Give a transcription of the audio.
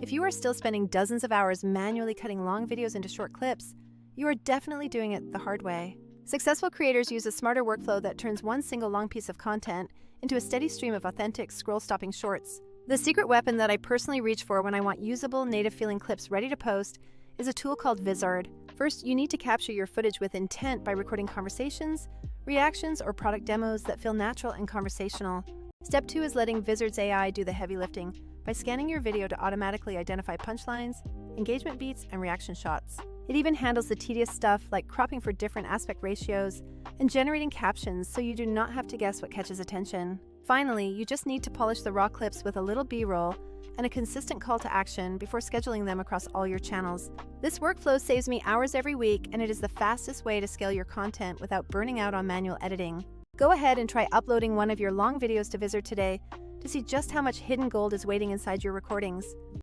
If you are still spending dozens of hours manually cutting long videos into short clips, you are definitely doing it the hard way. Successful creators use a smarter workflow that turns one single long piece of content into a steady stream of authentic, scroll-stopping shorts. The secret weapon that I personally reach for when I want usable, native-feeling clips ready to post is a tool called Vizard. First, you need to capture your footage with intent by recording conversations, reactions, or product demos that feel natural and conversational. Step 2 is letting Vizard's AI do the heavy lifting by scanning your video to automatically identify punchlines, engagement beats, and reaction shots. It even handles the tedious stuff like cropping for different aspect ratios and generating captions so you do not have to guess what catches attention. Finally, you just need to polish the raw clips with a little B-roll and a consistent call to action before scheduling them across all your channels. This workflow saves me hours every week, and it is the fastest way to scale your content without burning out on manual editing. Go ahead and try uploading one of your long videos to Vizard today to see just how much hidden gold is waiting inside your recordings.